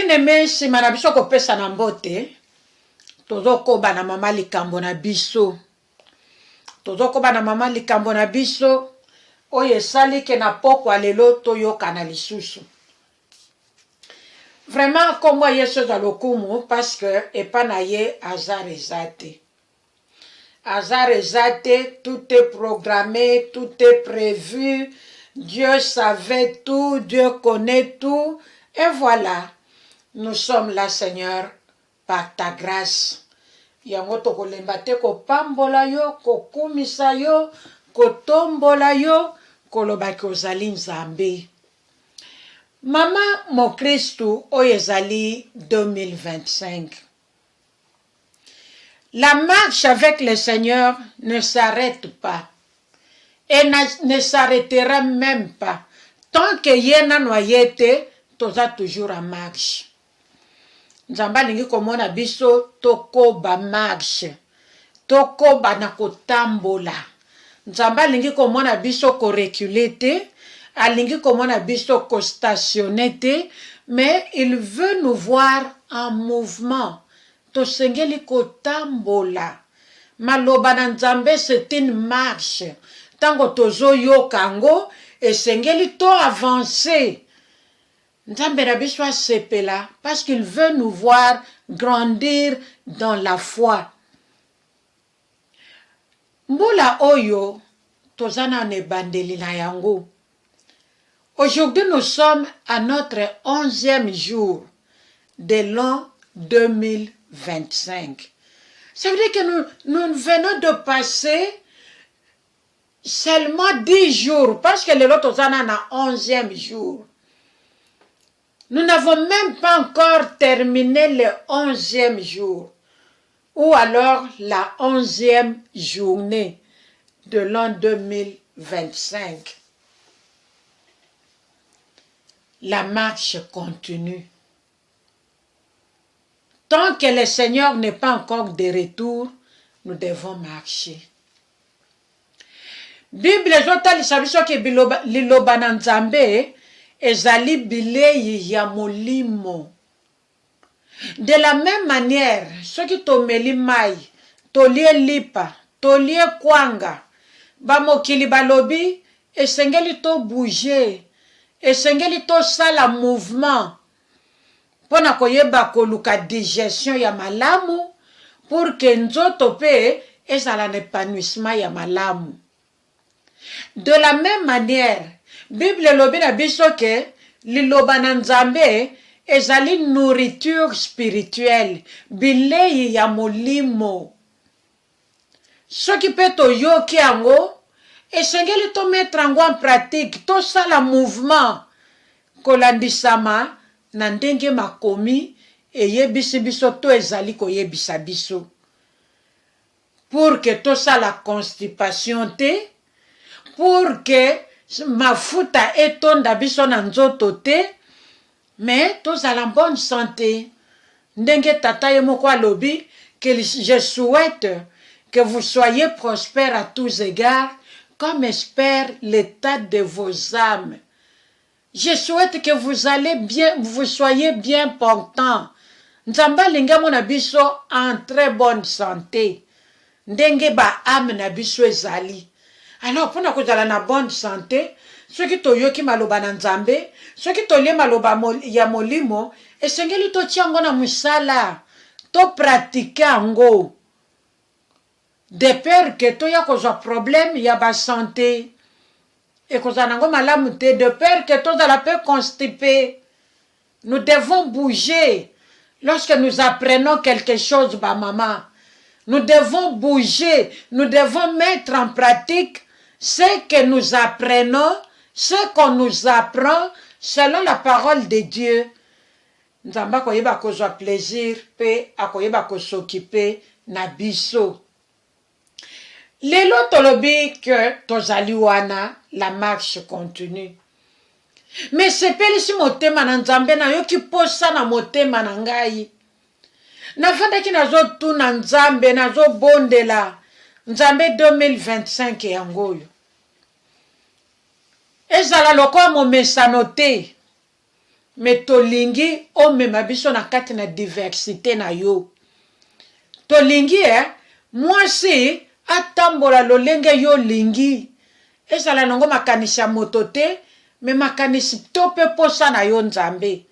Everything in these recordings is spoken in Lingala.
Neme nsima na biso kopesa na mbote tozokoba na mama likambo na biso tozokoba na mama likambo na biso oyo esali ke na pokwa lelo toyokana lisusu. Vraiment kombo Yesu za lokumu parce que epa na ye hasard ezate. Hasard ezate, tout est programmé, tout est prévu. Dieu savait tout, Dieu connaît tout. Et voilà, nous sommes là, Seigneur, par ta grâce. Yango tokolemba te kopambola yo, kokumisa yo, kotombola yo, kolobaki ozali Nzambe. Mama mon Christou oyo ezali 2025. La marche avec le Seigneur ne s'arrête pas et ne s'arrêtera même pas. Tant que yena noyete, toza toujours en marche. Nzambe alingi komona biso tokoba marche, tokoba na kotambola. Nzambe alingi komona biso korecule te, alingi komona biso kostationne te, mais il veut nous voir en mouvement. Tosengeli kotambola. Maloba na Nzambe c'est une marche. Tango tozo yo kango, esengeli to avancer. Nzambe na biso sepela parce qu'il veut nous voir grandir dans la foi. Mbula oyo tozana ne bandeli na yango. Aujourd'hui nous sommes à notre 11e jour de l'an 2025. Ça veut dire que nous venons de passer seulement 10 jours parce que le lot tozana na 11e jour. Nous n'avons même pas encore terminé le 11e jour ou alors la 11e journée de l'an 2025. La marche continue. Tant que le Seigneur n'est pas encore de retour, nous devons marcher. Bible ezotalisa biso ke liloba na Nzambe ezali bilei ya molimo. De la même manière, soki tomeli mai, tolie lipa, tolie kwanga, bamokili balobi esengeli to bouger, esengeli to sala mouvement. Pona koyeba koluka digestion ya malamu pour que nzoto pe ezala na épanouissement ya malamu. De la même manière, Bible lobi na biso ke liloba na Nzambe ezali nourriture spirituelle, bilei ya molimo. Soki pe toyoki yango, esengeli to mettre yango en pratique, to sala mouvement kolandisama na ndenge makomi eyebisi biso to ezali koyebisa biso. Pour que to sala constipation te, pour que mafuta etonda biso na nzoto te, mais tozala en bonne santé. Ndenge tata ye moko alobi que je souhaite que vous soyez prospères à tous égards, comme espère l'état de vos âmes. Je souhaite que vous soyez bien portants. Nzamba linga mona biso en très bonne santé. Ndenge ba âme na biso ezali. Alors, pour nous kozala na bonne santé, ceux qui toyoki maloba na Nzambe, ceux qui tolie maloba ya molimo, esengeli to tiango na musala, to pratique ango. De peur que to ya kozwa problème ya ba santé. Et kozala nango malamu te, de peur que to la peut constiper. Nous devons bouger. Lorsque nous apprenons quelque chose, ba maman, nous devons bouger, nous devons mettre en pratique ce que nous apprenons, ce qu'on nous apprend selon la parole de Dieu. Nzamba koyeba kozwa plaisir pe akoyeba s'occuper na biso. Lelo tolobi que tozali wana la marche continue. Mais sepelisi motema na Nzambe na yo ki posa na motema na ngai. Nafandaki nazo tuna Nzambe nazo bondela Nzambe 2025 yangoyo. Ezala lokola momesano te. mais tolingi omema biso na kati na diversité na yo. Tolingi mwasi atambola lolenge yo lingi. Ezala nango makanisi ya moto te, me makanisi to pe posa na yo Nzambe.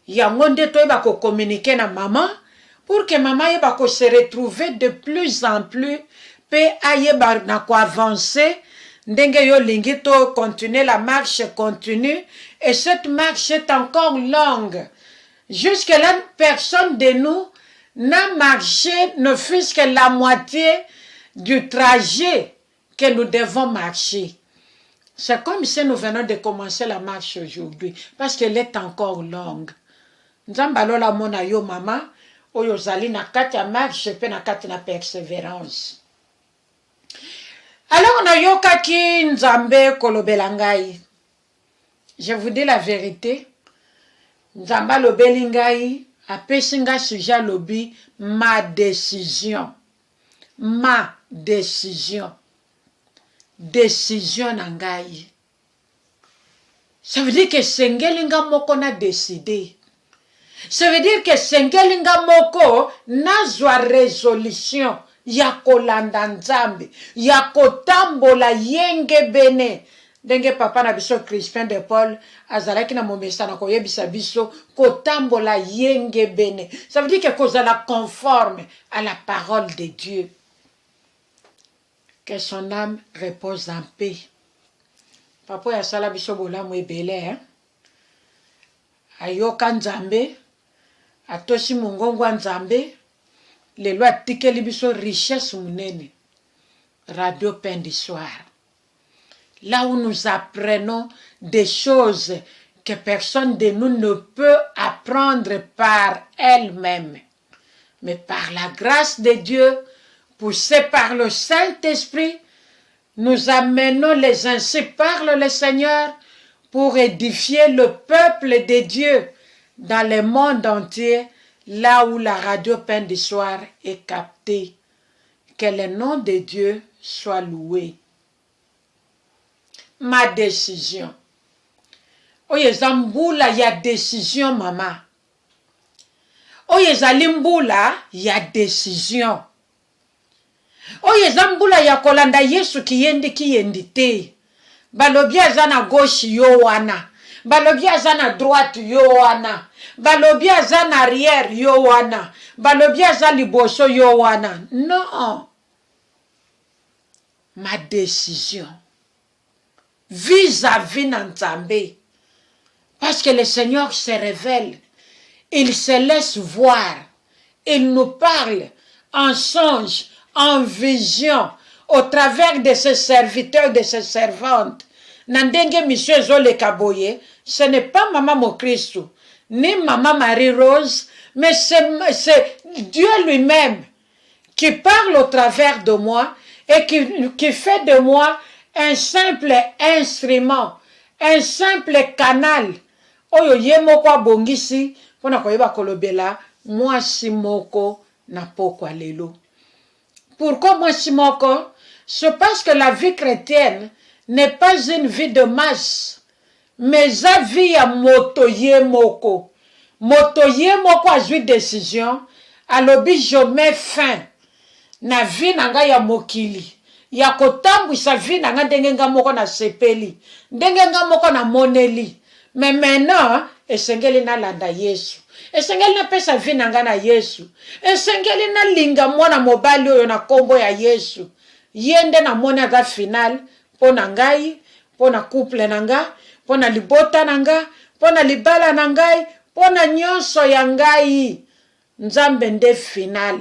Yango nde toyeba ko communiquer na maman pour que maman yeba ko se retrouver de plus en plus pe ayeba na ko avancer ndenge yo lingi to continuer la marche continue, et cette marche est encore longue. Jusque là, personne de nous n'a marché ne fût-ce que la moitié du trajet que nous devons marcher. C'est comme si nous venons de commencer la marche aujourd'hui, parce qu'elle est encore longue. Nzambalola mona yo mama, oyo zali na kati ya marche pe na kati na persévérance. Alors na yokaki Nzambe kolobela ngai. Je vous dis la vérité. Nzamba lobeli ngai apesi nga sujet lobi ma décision. Ma décision. Décision na ngai. Ça veut dire que sengelinga moko na décider. Ça veut dire que sengelinga moko nazwa résolution ya kolanda Nzambe, ya kotambola yenge bene. Ndenge papa na biso Crispin de Paul azalaki na momesa na koyebisa biso kotambola yenge bene. Ça veut dire que kozala conforme à la parole de Dieu. Que son âme repose en paix. Papa ya sala biso bolamu ebele, ayoka Nzambe, atoshi mongongo Nzambe, lelo atikeli biso richesse munene. Radio Pain du Soir. Là où nous apprenons des choses que personne de nous ne peut apprendre par elle-même, mais par la grâce de Dieu, poussé par le Saint-Esprit, nous amenons les ainsi parle le Seigneur pour édifier le peuple de Dieu dans le monde entier, là où la radio Pain du Soir est captée. Que le nom de Dieu soit loué. Ma décision. Oye zambula ya décision mama. Oye zalimbula ya décision. Oye zambula ya kolanda Yesu kiyendi te. Balobi aza na gauche yo wana. Balobi aza na droite yo wana. Balobi aza na arrière yo wana. Balobi aza liboso yo wana. Non. Ma décision vis-à-vis Nzambe. Parce que le Seigneur se révèle. Il se laisse voir. Il nous parle en songe, en vision, au travers de ses serviteurs, de ses servantes. Nandenge Monsieur Zole Kaboye, ce n'est pas Maman Mokristo, ni Maman Marie-Rose, mais c'est Dieu lui-même qui parle au travers de moi et qui fait de moi un simple instrument, un simple canal. Oyo ye moko abongisi pona koyeba kolobela mwasi moko na pokwa lelo. Pourquoi mwasi moko? C'est parce que la vie chrétienne n'est pas une vie de masse, mais la vie à moto ye moko. Moto ye moko a joué décision, alobi je mets fin na vie nanga ya mokili. Ya kotambwisa vie nanga ndenge nga moko na sepeli, ndenge nga moko na moneli. Mais maintenant, esengeli na landa Yesu. Esengeli na pesa vie nanga na Yesu. Esengeli na linga mwana mobali oyo na kombo ya Yesu. Yende na mona za final, pona ngai, pona couple nanga, pona libota nanga, pona libala na ngai, pona nyonso ya ngai. Nzambe nde final.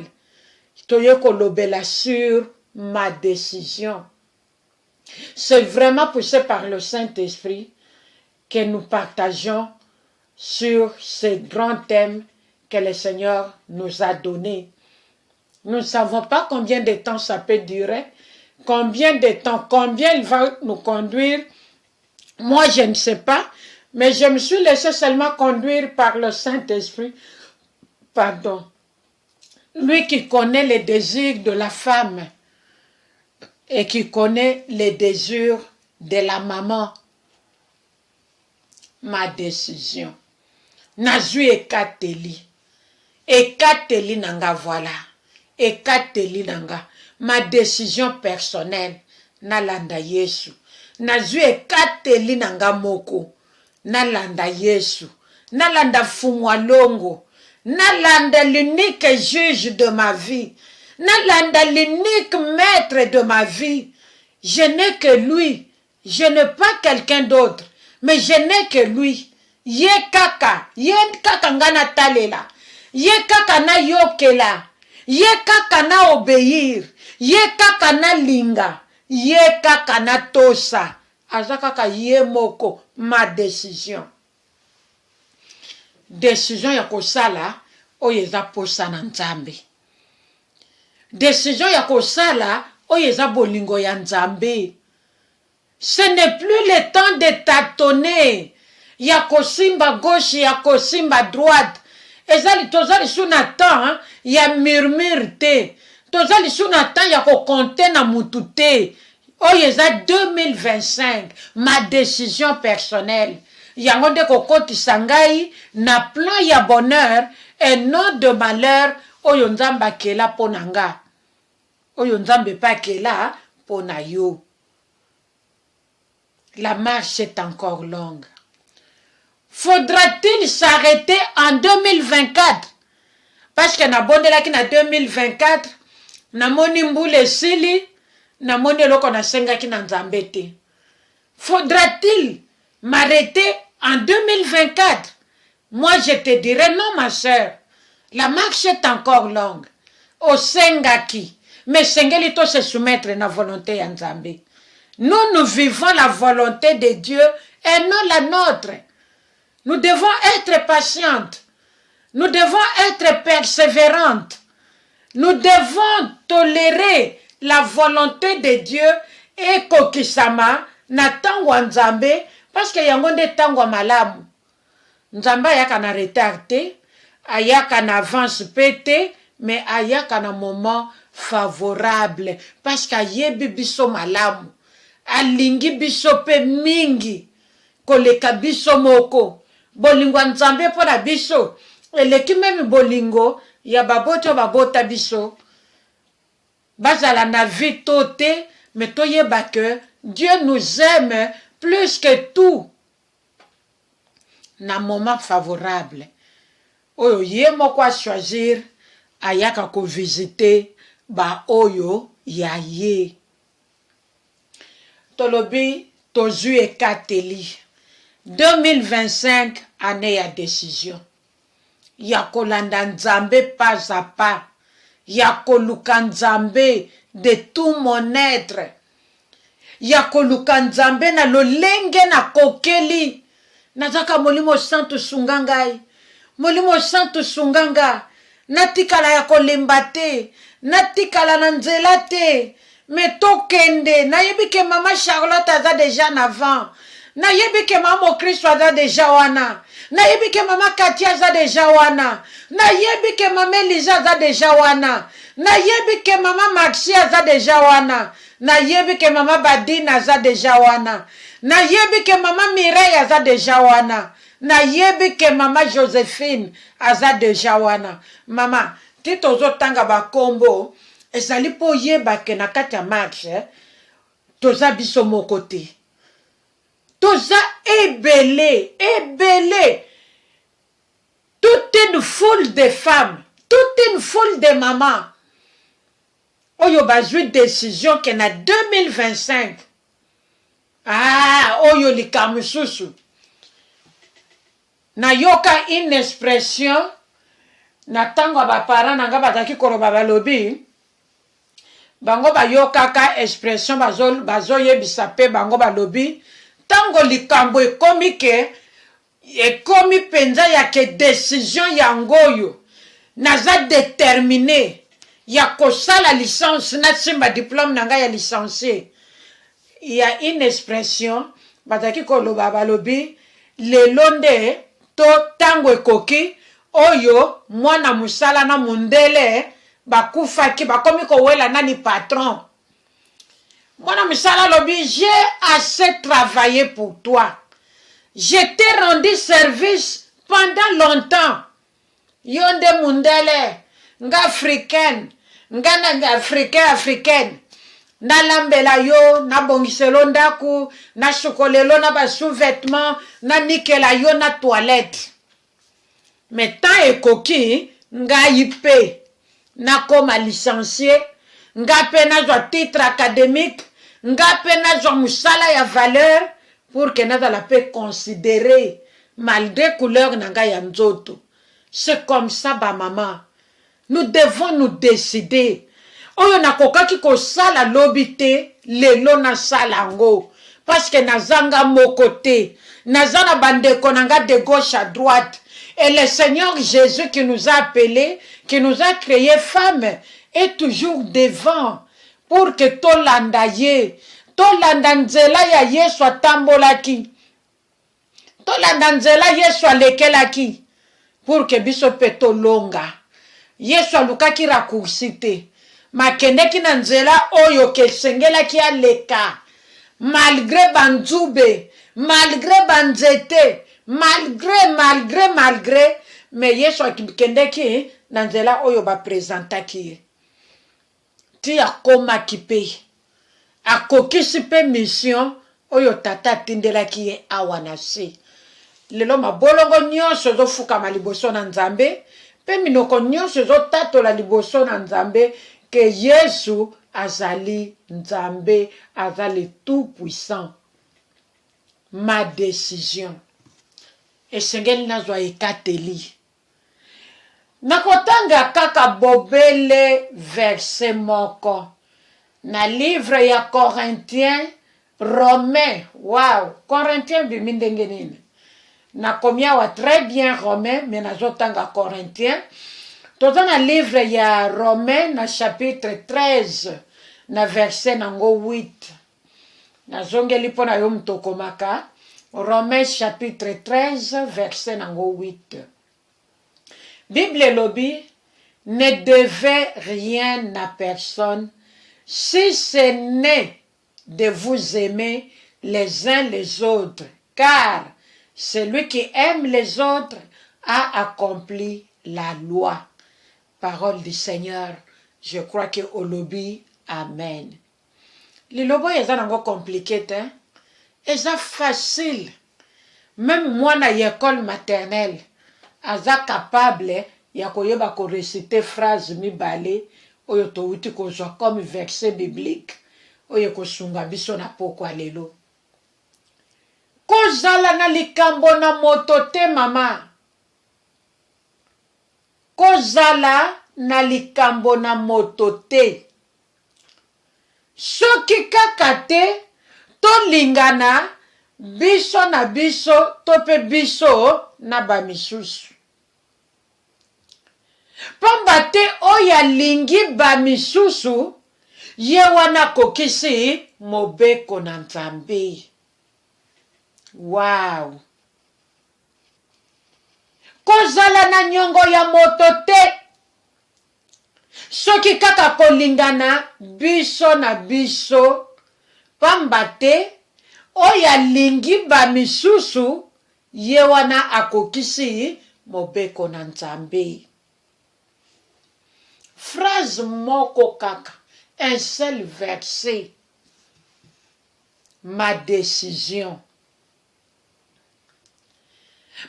Toye kolobela sur ma décision. C'est vraiment poussé par le Saint-Esprit que nous partageons sur ces grands thèmes que le Seigneur nous a donnés. Nous ne savons pas combien de temps ça peut durer, combien de temps, combien il va nous conduire. Moi, je ne sais pas, mais je me suis laissé seulement conduire par le Saint-Esprit. Pardon. Lui qui connaît les désirs de la femme et qui connaît les désirs de la maman. Ma décision. nazwi ekateli. Ekateli nanga voilà. Ekateli nanga. Ma décision personnelle. Nalanda Yesu. Nazwi ekateli nanga moko. Nalanda Yesu. Nalanda fumwa longo. Nalanda l'unique juge de ma vie. Nalanda l'unique maître de ma vie. Je n'ai que lui. Je n'ai pas quelqu'un d'autre. Mais je n'ai que lui. Ye kaka ngana talela. Ye kaka na yokela. Ye kaka na obéir. Ye kaka na linga. Ye kaka na tosa. Aza kaka ye moko. Ma décision. Décision ya kosala. Oyo eza posa na Nzambe. Décision ya kosala. Oyo eza bolingo ya Nzambe. Ce n'est plus le temps de tâtonner. Ya kosimba gauche, ya kosimba droite. Ezali tozali suna temps ya murmure te. Tozali suna temps ya kokonte na mutu te. Oyo eza 2025. Ma décision personnelle. Yango nde kokotisa ngai na plan ya bonheur et non de malheur. Oyo Nzambe akela pona nga. Oyo Nzambe pa akela pona yo. La marche est encore longue. Faudra-t-il s'arrêter en 2024? Parce que na bondelaki na 2024, na moni mbule sili, na moni eloko na sengaki na Nzambe te. Faudra-t-il m'arrêter en 2024? Moi je te dirais non ma sœur. La marche est encore longue. O sengaki. Mais sengeli to se soumettre na volonté ya Nzambe. Nous vivons la volonté de Dieu et non la nôtre. Nous devons être patientes. Nous devons être persévérantes. Nous devons tolérer la volonté de Dieu et kokisama na tango Nzambe parce que yango nde tango malamu. Nzambe ayaka na retard te, ayaka na avance pété, mais ayaka na moment favorable parce qu'ayebi biso malamu. Alingi biso pe mingi koleka biso moko. Bolingo Nzambe pona biso eleki memi bolingo ya baboto babota biso. Bazala na vie tote, mais toyeba que Dieu nous aime plus que tout. Na moment favorable. Oyo ye moko a choisir ayaka ko visiter ba oyo ya ye. Tolobi tozu ekateli. 2025 année ya décision. Ya kolanda Nzambe pas à pas. Ya koluka Nzambe de tout mon être. Ya koluka Nzambe na lolenge na kokeli. Nazaka molimo santo sungangai. Molimo santo sunganga. Natikala ya kolemba te. Natikala na nzela te. Mais tokende. Nayebi ke mama Charlotte aza déjà en avant. Nayebi ke mama Christ aza déjà wana. Nayebi ke mama Katia aza déjà wana. Nayebi ke mama Elisa aza déjà wana. Nayebi ke mama Maxi aza déjà wana. Nayebi ke mama Badina aza déjà wana. Nayebi ke mama Mireille aza déjà wana. Nayebi ke mama Joséphine aza déjà wana. Mama, tito zotanga bakombo ezali po yeba ke na kati ya marche toza biso moko te. Toza ebele, ebele. Toute une foule de femmes, toute une foule de mamans. Oyo bazwi décision ke na 2025. Oyo likamususu. Na yoka une expression na tango ba parents nanga bazaki koroba balobi. Bango ba yokaka expression bazo yebisa pe bango balobi. Tango likambo ekomi ke ekomi penza ya ke décision ya ngoyo naza déterminé ya kosala licence na simba diplôme nanga ya licencié. Il y a une expression bazaki koloba balobi lelo nde to tango ekoki oyo mwana musala na mundele bakufaki bakomi kowela nani patron. Mwana musala lobi j'ai assez travaillé pour toi. Je t'ai rendu service pendant longtemps. Yonde mundele, nga africaine, nga africaine. Na lambela yo, na bongiselo ndaku, na chokolelo na ba sous-vêtements, na nikela yo na toilette. Mais tant ekoki, nga yipe, na koma licencié, nga pe na zo titre académique, nga pe na zo musala ya valeur, pour que na la paix considérer, malgré couleur nanga ya nzoto. C'est comme ça, ba maman. Nous devons nous décider. Oyo nakokaki kosala lobité, lelo na salango. Parce que nazanga mokote, nazana bandeko nanga de gauche à droite. Et le Seigneur Jésus qui nous a appelés, qui nous a créés femmes, est toujours devant. Pour que tolanda ye, tolanda nzela ya Yesu atambolaki. Tolanda nzela Yesu alekelaki. Pour que biso peto longa. Yesu alukaki raccourcité. Makendeki na nzela oyo kesengelaki aleka. Malgré banzube, malgré banzete, malgré, mais Yesu akendeki na nzela oyo ba présentaki. Ti akoma kipe. Akokisi pe mission oyo tata tindelaki ye awanasi. Lelo mabolongo nyonso zo fuka maliboso na Nzambe, pe minoko nyonso zo tatola liboso na Nzambe, que Yesu azali Nzambe, azali tout puissant. Ma décision. Esengeli nazwa ekateli. Nakotanga kaka bobele verset moko. Na livre ya Corinthiens, Romains, wow, Corinthiens bimindenge nini. Na komia wa très bien Romains, mais nazotanga Corinthiens. Dans na livre ya Romains, na chapitre 13, na verset nango 8. Na zongeli pona yo mtokomaka. Romains chapitre 13, verset nango 8. Bible lobi, ne devez rien à personne, si ce n'est de vous aimer les uns les autres, car celui qui aime les autres a accompli la loi. Parole du Seigneur, je crois que au lobby, amen. Le lobo est un compliqué, hein? C'est facile. Même moi, dans l'école maternelle, aza capable ya koyeba ko réciter phrase mibale oyo to uti ko zo comme verset biblique oyo ko sunga biso na pokwa lelo. Kozala na likambo na moto te mama. Kozala na likambo na moto te. Soki kaka te to lingana biso na biso to pe biso na ba misusu. Pamba te oya lingi ba misusu ye wana kokisi mobeko na Nzambe. Wow. Kozala na nyongo ya moto te. Soki kaka kolingana biso na biso pamba te oya lingi ba misusu ye wana akokisi mobeko na Nzambe. Phrase moko kaka, un seul verset. Ma décision.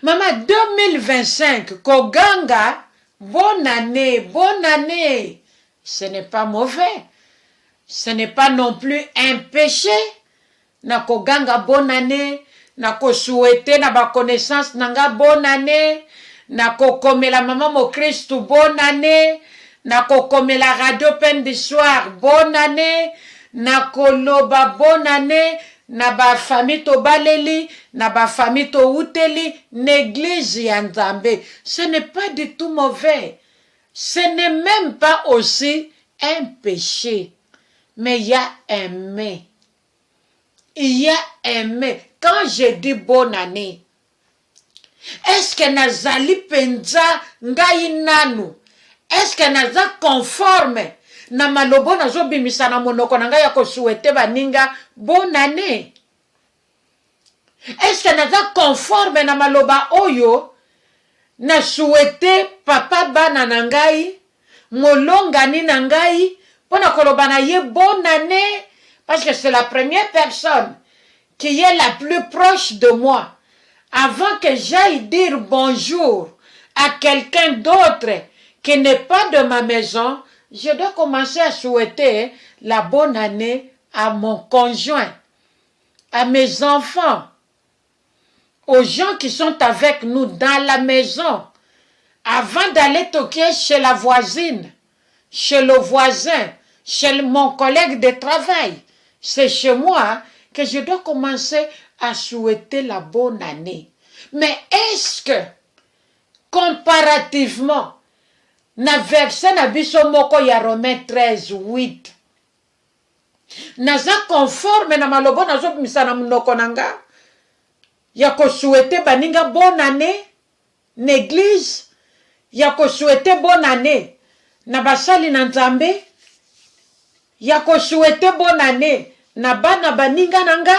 Maman, 2025, Koganga, bonne année. Ce n'est pas mauvais. Ce n'est pas non plus un péché. Na Koganga, bonne année. Na ko souhaiter na ba connaissance nanga bonne année. Na ko komela maman mo Christ bonne année. Na ko komela radio peine du soir bonne année. Na ko loba bonne année. Na ba famille to baleli, na ba famille to uteli, néglige ya Nzambe. Ce n'est pas du tout mauvais. Ce n'est même pas aussi un péché. Mais il y a un mais. Il y a un mais. Quand je dis bonne année, est-ce que nazali penza ngai nanu? Est-ce que naza conforme na malobo nazo bimisa na monoko na ngai ya ko souhaiter baninga bonne année? Est-ce que naza conforme na maloba oyo na souhaité papa bana nangai, molongani nangai, pona kolobana ye bonne année, parce que c'est la première personne qui est la plus proche de moi. Avant que j'aille dire bonjour à quelqu'un d'autre qui n'est pas de ma maison, je dois commencer à souhaiter la bonne année à mon conjoint, à mes enfants, aux gens qui sont avec nous dans la maison, avant d'aller toquer chez la voisine, chez le voisin, chez mon collègue de travail. C'est chez moi que je dois commencer à souhaiter la bonne année. Mais est-ce que, comparativement, na verset na biso moko ya Romains 13:8, naza conforme na malobo nazo misana munoko nanga, ya ko souhaiter baninga bonne année, n'église, ya ko souhaiter bonne année, na basali na Nzambe, ya ko souhaiter bonne année, na bana baninga nanga,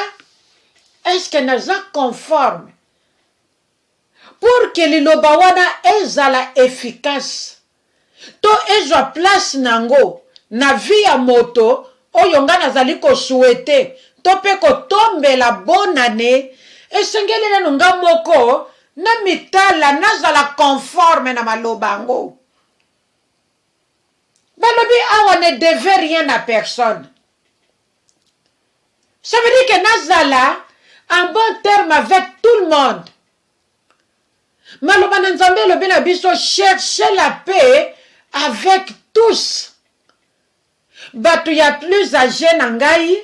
est-ce que naza conforme? Pour que liloba wana ezala efficace, to ezwa place nango, na vie ya moto, oyo nga nazali ko souhaiter, to pe ko tombe la bonne année, esengeli na nga moko, na mitala nazala conforme na malobango. Balobi awa ne devait rien à personne. Ça veut dire que nazala en bon terme avec tout le monde. Maloba na Nzambe lobi na biso chercher la paix avec tous. Bato ya plus âgé na ngai,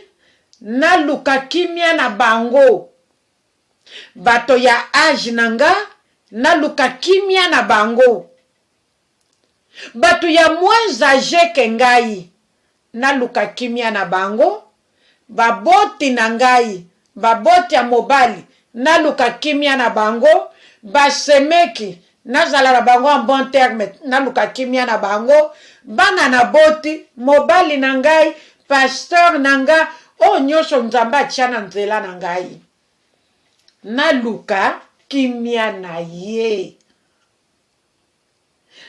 na luka kimia na bango. Bato ya âge na nga, na luka kimia na bango. Bato ya moins âgé ke ngai, na luka kimia na bango. Baboti na ngai, baboti ya mobali, na luka kimia na bango. Basemeki, nazala na bango en bon terme, na luka kimia na bango. Bana na boti, mobali na ngai, pasteur na nga, o nyonso Nzambe atia na nzela na ngai. Na luka kimia na ye.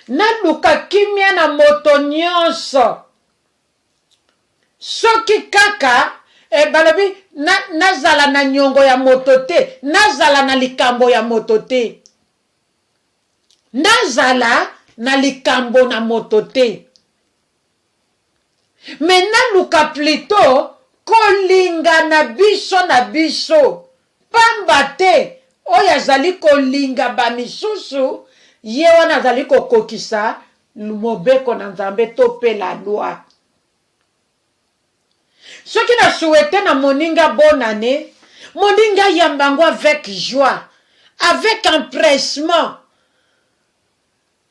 Na luka kimia na moto nyonso. Soki kaka, balobi, nazala na nyongo ya moto te, nazala na likambo ya moto te. Nazala na likambo na moto te. Mais naluka plutôt kolinga na biso. Pamba te, oyo azali kolinga bamisusu, ye wana azali kokokisa mobeko na Nzambe to pe la loi. Soki na souhaité na moninga bonne année, moninga yambango avec joie, avec empressement,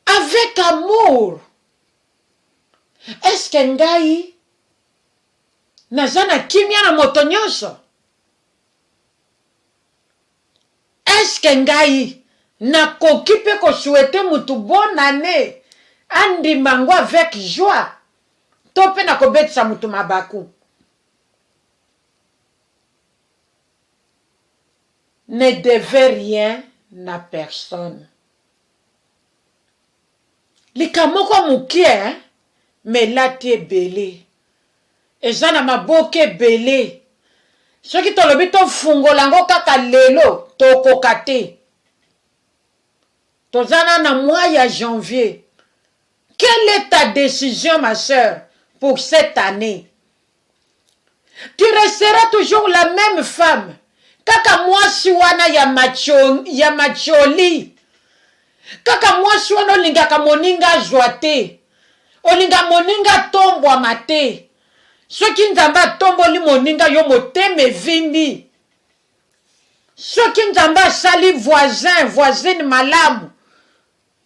avec amour. Est-ce que ngai nazana kimia na moto nyonso? Est-ce que ngai nakoki pe ko souhaiter mutu bonne année andimango avec joie? To pe nakobetisa mutu mabaku. Ne devait rien à personne. Likamoko mukie, mais là tu es belé. Et ça na maboke belé. Ce qui tolobi to fungolango kaka lelo, to kokate. Tozana na mois ya janvier. Quelle est ta décision, ma sœur, pour cette année? Tu resteras toujours la même femme. Kaka mwasi wana ya macholi. Kaka mwasi wana olingaka moninga joate. Olinga moninga tombwa mate. Soki Nzambe tomboli moninga yo moteme vimbi. Soki Nzambe asali voisine malamu.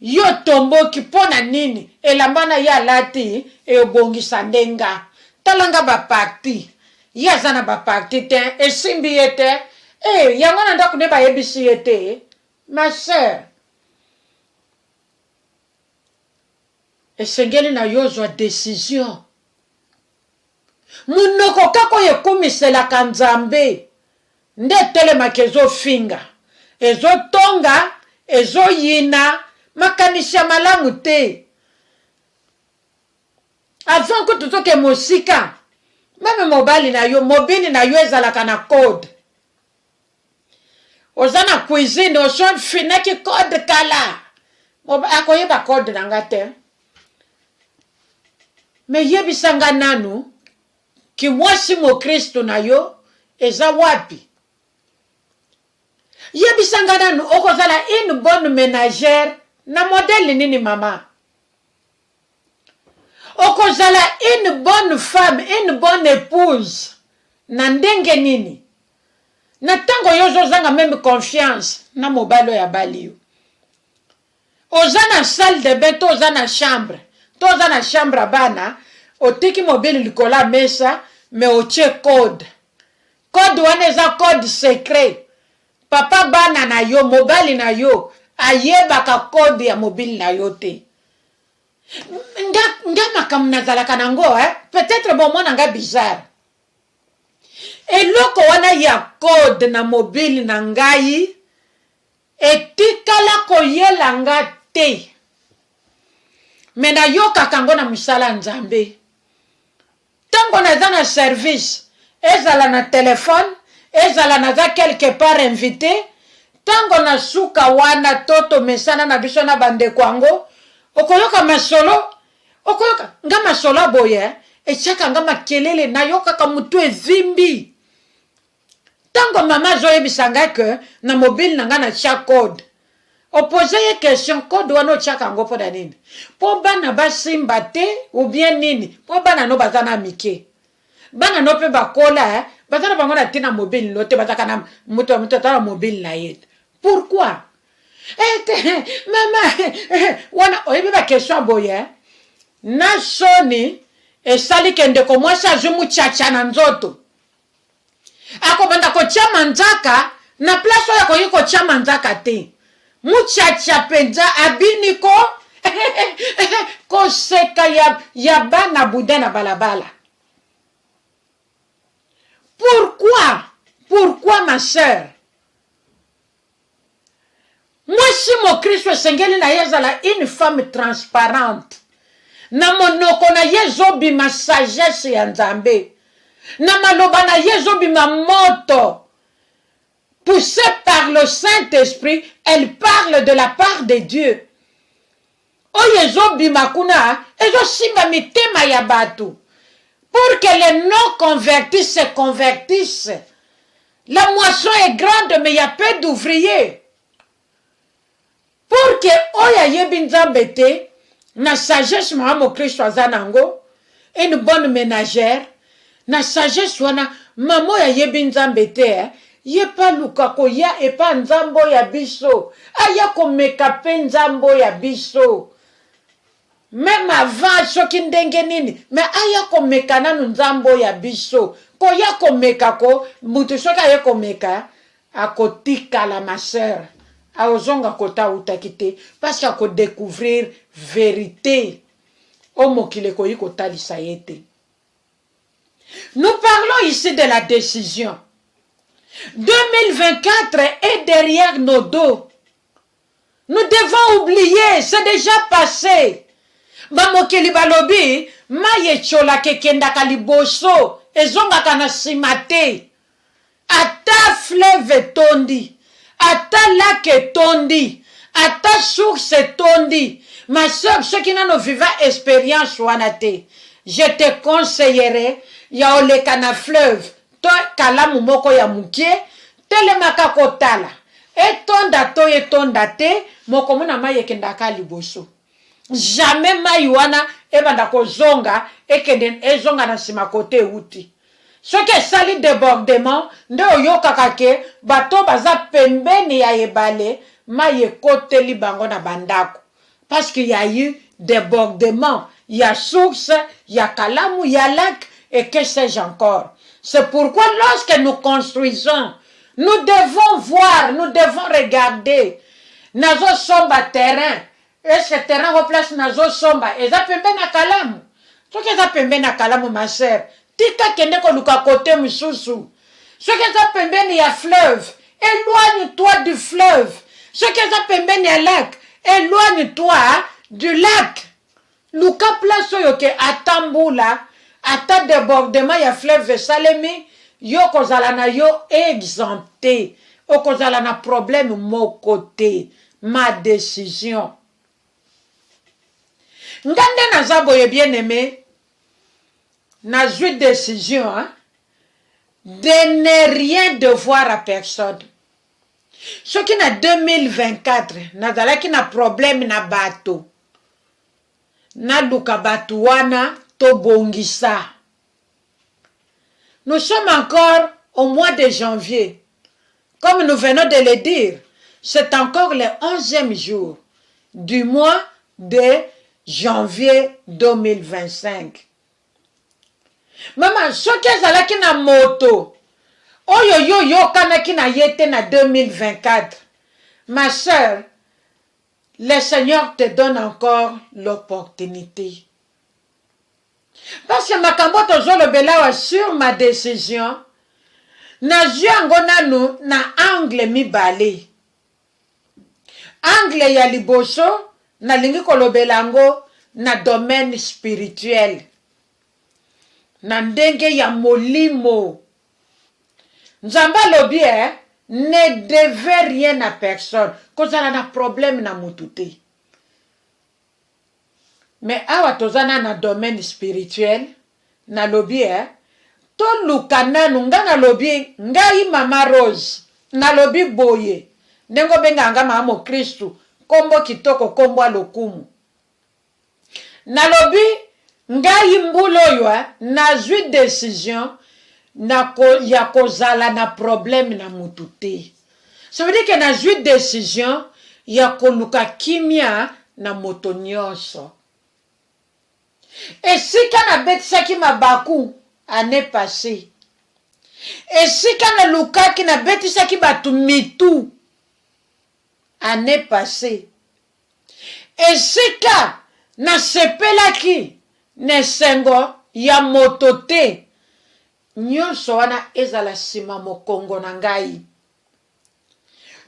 Yo tomboki pona nini. Elambana ya lati e obongisa ndenga. Talanga ba parti. Yazana ba parti te. Esimbi ete. Yango na ndako ne ba yebisi ete. Ma sœur. Esengeli na yozwa décision. Munoko kako yekumiselaka Nzambe. Nde telemaka ezofinga. Ezotonga. Ezoyina. makanisi ya malamu te. Avant que totoke mosika, même mobile na yo ezalaka na code. Oza na cuisine, oso finaki code kala. Akoyeba code nanga te. Me yebisanga nanu, ki mwasi mo Kristo na yo, eza wapi. Yebisanga nanu, okozala une bonne ménagère, na modèle nini mama. Okozala une bonne femme, une bonne épouse, na ndenge nini. Na tango yozo zanga même confiance, na mobalo ya bali yo. Oza na salle de bain, to oza na chambre. To oza na chambre bana, otiki mobile likola mesa, me oche code. Code wana eza code secret. Papa bana na yo, mobile na yo, ayebaka code ya mobile na yo te. Nga makamu nazalaka nango, peut-être bon mwana nga bizarre. Eloko wana ya code na mobile na ngai, etikala koyela nga te. Mena yoka kango na musala nzambe. Tango naza na service, ezala na telefone, ezala naza quelque part invité, tango na suka wana toto mesana na biso na bandeko yango, okoyoka masolo, okoyoka nga masolo boye, echaka nga makelele na yoka ka mutu ezimbi. Tango mama zoyebisanga ke na mobile nanga na tia code. Opose ye question code wana chaka ngo poda nini. Po bana basimba te ou bien nini. Po bana no bazana mike. Bana no pe bakola bazana bango na tina mobile no te bazaka na muto ta mobile na yet. Pourquoi? Mama wana oyebi ba question boye. Na soni esali kende ko mwasi azumu chacha na nzoto. Ako banda ko chama nzaka na place oyo ko yiko chama nzaka te. Muchacha penza abiniko koseka ya bana buda na balabala. Pourquoi ma sœur? Moi si mon Christ sengeli na yezala une femme transparente. Na monoko na yezobi ma sagesse ya nzambe. Na maloba na yezobi ma moto. Poussée par le Saint-Esprit, elle parle de la part de Dieu. Oyezo bimakuna, ezo simba mitema ya batu. Pour que les non-convertis se convertissent. La moisson est grande, mais il y a peu d'ouvriers. Pour que oya yebinzambete, na sagesse mo Christo azanango, une bonne ménagère, na sagesse wana, mamo ya yebinzambete, ye pa lukako ya epa nzambo ya biso. Aya komeka pe nzambo ya biso. Même avant soki ndenge nini. Mais aya komeka nanu nzambo ya biso. Ko ya komeka ko. Mutu soki aya komeka. Akotika la ma sœur. Aozonga kota utakite. Parce qu'ako découvrir vérité. Omo kileko yi kota lisayete. Nous parlons ici de la décision. 2024 est derrière nos dos. Nous devons oublier, c'est déjà passé. Bamokeli balobi, maye chola kekenda kaliboso, ezonga kana simate. Ata fleuve tondi, ata lac tondi, ata source tondi. Ma soeur, ceux qui n'ont viva expérience wanate, je te conseillerais, ya olekana fleuve. To kalamu moko ya mukie telemaka kotala etonda te moko muna maye kendaka liboso jamais mai wana ebanda kozonga ekende ezonga na sima kote uti soki sali débordement nde oyokaka ke bato baza pembeni ya ebale mai ekoteli bango na bandako parce qu'il y a eu débordement, il y a source, il y a kalamu, il y a lac et que sais-je encore. C'est pourquoi lorsque nous construisons, nous devons voir, nous devons regarder. Nazo somba terrain. Et ce terrain replace nazo somba. Et ça pembe na kalamu. Ce que ça pembe na kalamu, ma sœur. Tika kende ko luka kote mususu. Ce que ça pembe ni ya fleuve. Éloigne-toi du fleuve. Ce que ça pembe ni ya lac. éloigne-toi du lac. Luka place oyoke atambula, ata débordement ya fleuve Salemi, yo kozala na yo exempté. Okozala na problème mon côté, ma décision. Ngande naza boye bien aimé, na zui décision, hein, de ne rien devoir à personne. Ce qui na 2024, nazalaki na problème na bato. Na luka bato wana to bongisa. Nous sommes encore au mois de janvier. Comme nous venons de le dire, c'est encore le 11e jour du mois de janvier 2025. Maman, soki ezalaki na moto, oyo yo yokanaki na yete na 2024, ma soeur, le Seigneur te donne encore l'opportunité. Parce que makambo tozolobela sur ma décision, na yango nanu na angle mibale. Angle ya liboso, na lingi kolobelango na domaine spirituel. Na ndenge ya molimo. Nzamba lobi ne devait rien à personne. Kozala na problème na mutute. Mais awa tozana na domaine spirituel, na lobi to lukana nunga na lobi ngai mama Rose, na lobi boye. Nengo benga anga mama Kristu, kombo kitoko kombo lokumu. Na lobi ngai mbulo yo na zui décision ya kozala na problème na mutute. Ça veut dire que na zui décision ya koluka kimia na moto nyonso. Et si kana betisaki mabaku année passée. Et si kana lukaki na betisaki batu mitu année passée. Et si ka na sepelaki nesengo ya motote nyonso wana ezala sima mokongo na ngai.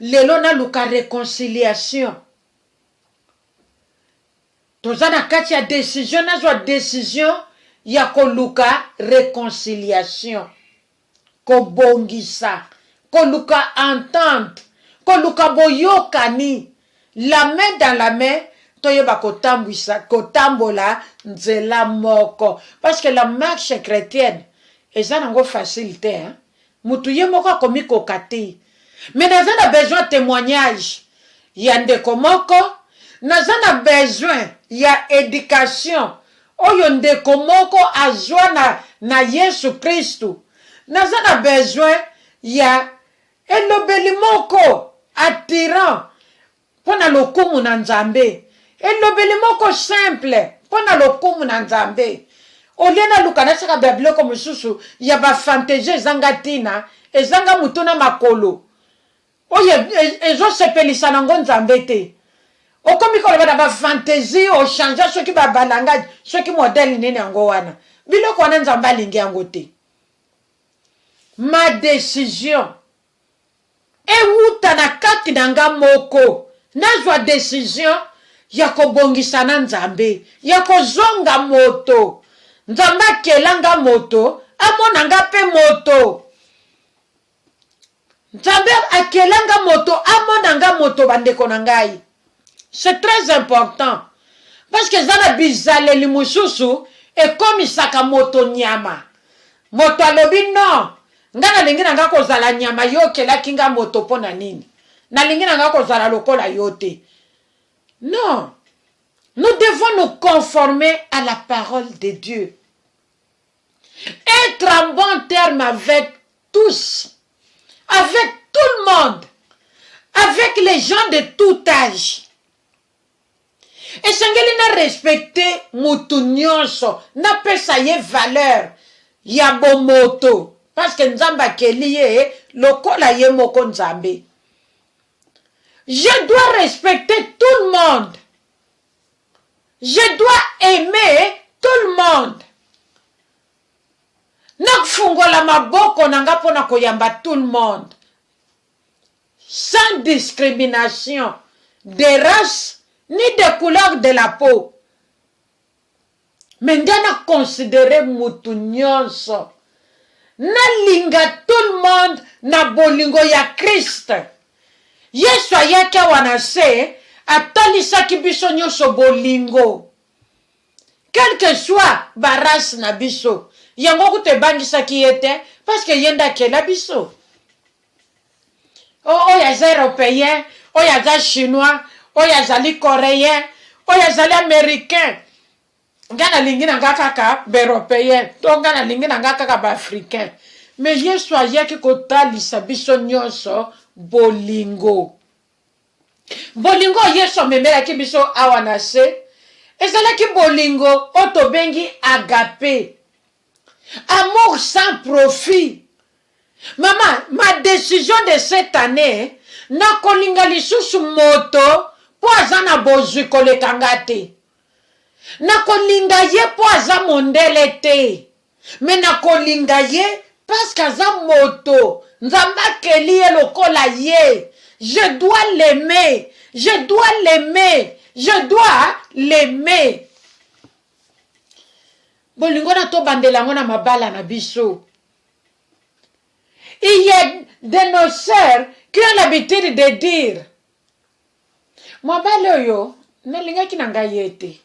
Lelo na luka réconciliation. Tozana kati ya décision nazwa décision ya koluka réconciliation. Kobongisa, koluka entente, koluka boyokani, la main dans la main, toyeba kotambola nzela moko. Parce que la marche chrétienne, eza nango facilité, hein? Mutu ye moko akomi kokate. Mais naza na besoin de témoignage. Ya ndeko moko, naza na besoin ya éducation. Oyo ndeko moko azwa na Yesu Kristu. Naza na besoin ya elobeli moko attirant pona lokumu na Nzambe. Elobeli moko simple pona lokumu na Nzambe. Oliena lukana saka bibloko mususu ya ba fantaisie ezanga tina, ezanga mutuna makolo. Oye ezo sepelisa nango Nzambe te. Okomi koloba na ba fantaisie o changer soki ba balangage, soki modèle nini yango wana. Biloko wana Nzambe alingi yango te. Ma décision euta na kati na nga moko. Nazwa décision ya kobongisa na Nzambe, ya kozonga moto. Nzambe akelanga moto, amona nga pe moto. Nzambe akelanga moto, amona nga moto bandeko na ngai. C'est très important. Parce que zana bizaleli mususu ekomisaka moto nyama. Moto alobi non. Nga na lingi na nga kozala nyama yo kelaki nga moto pona nini. Na lingi na nga kozala lokola yote. Non. Nous devons nous conformer à la parole de Dieu. Être en bon terme avec tous. Avec tout le monde. Avec les gens de tout âge. Et sengeli na respecter mutu nyonso. Na pesa ye valeur. Ya bomoto. Parce que Nzamba keliye lokola ye moko Nzambe. Je dois respecter tout le monde. Je dois aimer tout le monde. Nakufungola maboko nanga pona koyamba tout le monde. Sans discrimination de race, ni de couleur de la peau. Mais ngana considéré mutu nyonso. Na linga tout le monde na bolingo ya Christ. Yesu ayeke wana se atolisaki biso nyonso bolingo. Quel que soit baras na biso. Yango kute bangisaki yete parce que yenda kela biso. Oyo aza européen, oyo aza chinois, oyo azali coréen, oyo azali américain. Ngana lingi na nga kaka ba-européen, to ngana lingi na nga kaka ba-africain. Mais Yesu ayaki kotalisa biso nyonso bolingo. Bolingo Yesu amemelaki biso awa na se. Ezalaki bolingo oto bengi agape. Amour sans profit. Maman, ma décision de cette année, na kolinga lisusu moto po aza na bozwi kolekanga te. Na kolinga ye po aza mondele te. Mais na kolinga ye parce qu'aza moto. Nzamba keli ye lokola ye. Je dois l'aimer. Je dois l'aimer. Je dois l'aimer. Bolingo na to bandela ngona mabala na biso. Il y a de nos sœurs qui ont l'habitude de dire mabala yo nalinga kinanga yete.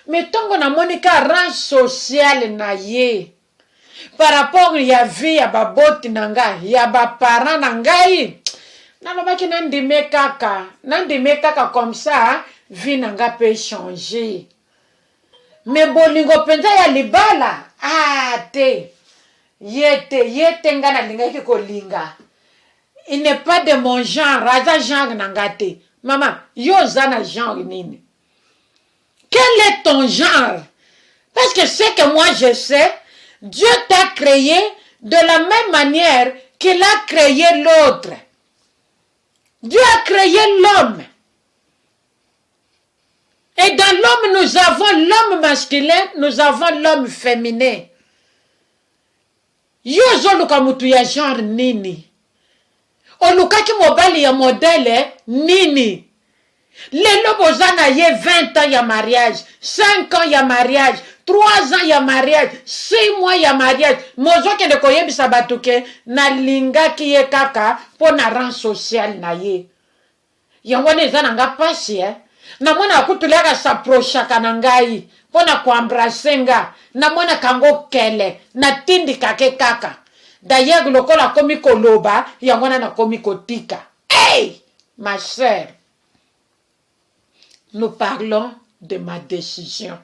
Mais tongo na monika rang social na ye. Par rapport ya vie ya baboti nanga, ya ba parents nangai. Nalobaki nandime kaka comme ça, vie nanga peut changer. Mais bolingo penza ya libala, te. Yete ngana linga kiko linga. Il n'est pas de mon genre, raza genre nangate. Maman, yo zana genre nini. Quel est ton genre? Parce que ce que moi je sais, Dieu t'a créé de la même manière qu'il a créé l'autre. Dieu a créé l'homme. Et dans l'homme, nous avons l'homme masculin, nous avons l'homme féminin. Yozo luka mutu ya genre nini. Olukaki mobali ya modèle nini. Lelo bozana ye 20 ans ya mariage, 5 ans ya mariage, 3 ans ya mariage, 6 mois ya mariage. Mozo kende koyebisa batuke na lingaki ye kaka po na rang social na ye. Yango neza nanga pasi na mwana akutuleka s'approchaka na ngai po na kuambrasenga na mwana kango kele na tindi kake kaka. D'ailleurs lokola komi koloba yango na komi kotika. Hey, ma sœur. Nous parlons de ma décision.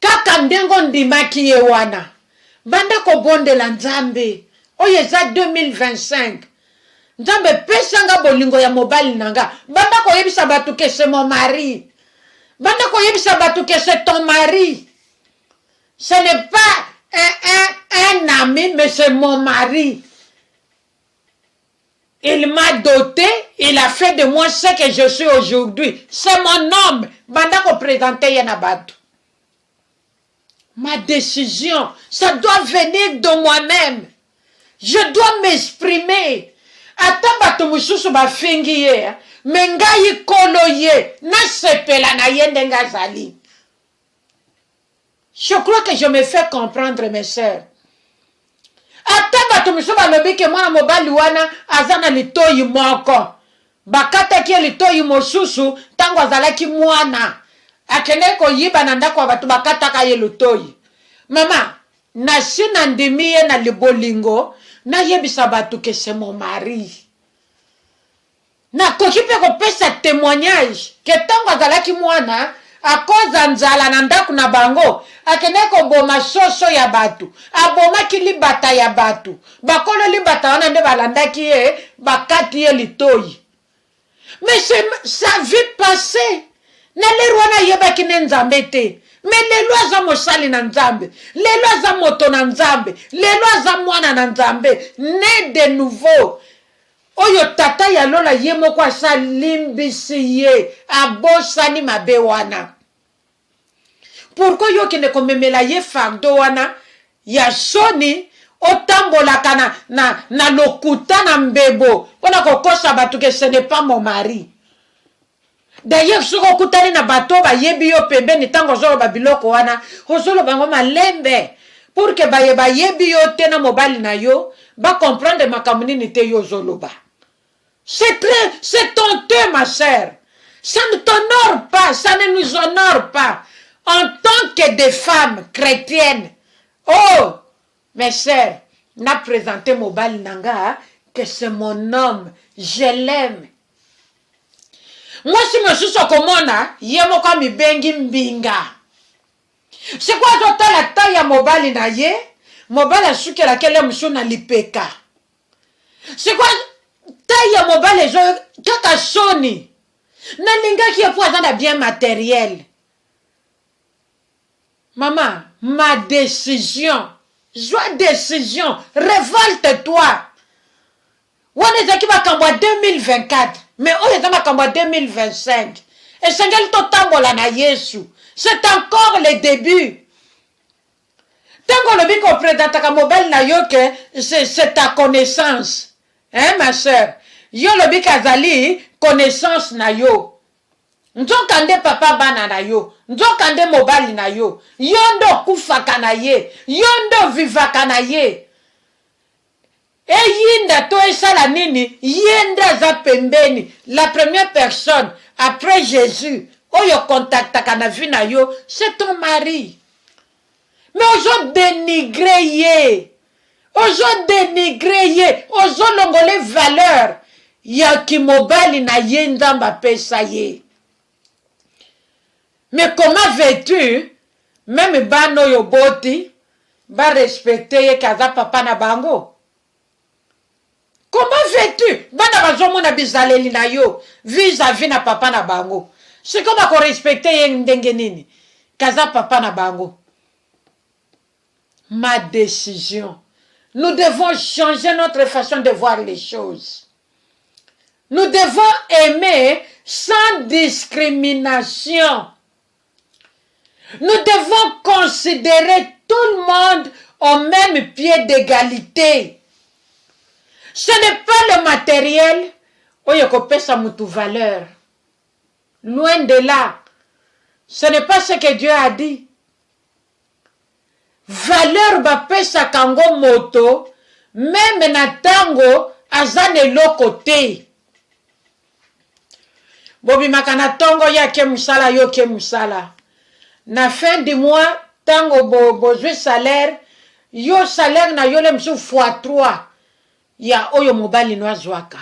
Kaka ndengo ndimaki ye wana. Banda ko bondela Nzambe. Oyo eza 2025. Nzambe pesanga bolingo ya mobali nanga. Banda ko yebisa batu ke c'est mon mari. Banda ko yebisa batu ke c'est ton mari. Ce n'est pas un ami, mais c'est mon mari. Il m'a doté, il a fait de moi ce que je suis aujourd'hui. C'est mon homme. Banda ko présenter Yanabatu. Ma décision, ça doit venir de moi-même. Je dois m'exprimer. Ata bato mususu ba fingi ye, mengai kolo ye, na sepela na yende ngazali. Je crois que je me fais comprendre, mes sœurs. Ata bato mususu ba lobi ke mwana mobali wana azana litoyi moko. Bakata ki litoyi mosusu tango azalaki mwana. Akende ko yiba na ndako wa batu bakata ka ye litoyi. Mama, na sina ndimi ye na libolingo. Na yebisa batu ke c'est mon mari. Na kokipe ko pesa témoignage ke tango azalaki mwana akoza nzala na ndaku na bango akene ko boma soso ya batu aboma kilibata ya batu bakolo libata wana nde balandaki ye bakati ye litoyi. Mais c'est sa vie passée. Na lero wana yebaki ne Nzambe te. Mais lelo aza mosali na Nzambe, lelo aza moto na Nzambe, lelo aza mwana na Nzambe, né de nouveau. Oyo tata ya lola ye moko asa limbisi ye, abosani mabe wana. Pourquoi yo kende komemela ye fardo wana, ya soni, otambola kana na lokuta na mbebo, pona kokosa batu ke ce n'est pas mon mari. D'ailleurs, si vous avez na bateau, ba yebi yo pembeni tango zolo ba biloko wana, ozolo bango malembe. Pour que ba yebi yo te na mobile na yo, ba comprendre makambo nini te yo zolo ba. C'est honteux, ma sœur. Ça ne t'honore pas, ça ne nous honore pas. En tant que des femmes chrétiennes. Oh, mes sœurs, n'a présenté mobile nanga que c'est mon homme, je l'aime. Moi, si je suis au komona, yemoka mi bengi mbinga. C'est quoi d'autre la taille à mobile na ye? Mobile a su que laquelle monsieur na lipeka. C'est quoi taille à mobile je kaka soni? Na linga qui est pour avoir bien matériel. Maman, ma décision, révolte-toi. On est qui va en 2024, mais on est en 2025. Et c'est encore le début. Tant qu'on le dit qu'on présente ta mobile na yo que c'est ta connaissance. Hein, ma soeur? Yo le dit kazali connaissance na yo. Nzokande papa bana na yo, nzokande mobile na yo, yondo kufaka na ye, yondo vivaka na ye. E yinda to esala nini, yenda za pembeni, la première personne après Jésus, oyo contactaka na vie na yo, c'est ton mari. Mais ozo dénigrer ye, ozo longole valeur, ya ki mobile na ye ndamba pesa ye. Mais comment veux-tu, même bano yo boti, va respecter kaza papa na bango? Comment veux-tu? Bana bazomo na bizaleli na yo, vis-à-vis na papa na bango. C'est comment qu'on respecte ndenge nini? Kaza papa na bango. Ma décision. Nous devons changer notre façon de voir les choses. Nous devons aimer sans discrimination. Nous devons considérer tout le monde au même pied d'égalité. Ce n'est pas le matériel où ça mutu valeur. Loin de là. Ce n'est pas ce que Dieu a dit. Valeur ba pesa kango moto, même na tango azane lo côté. Bobi makana tongo ya ke musala yo ke musala. Na fin du mois, tango besoin salaire, yo salaire na yo le msu fois 3. Ya oyo mobali no azwaka.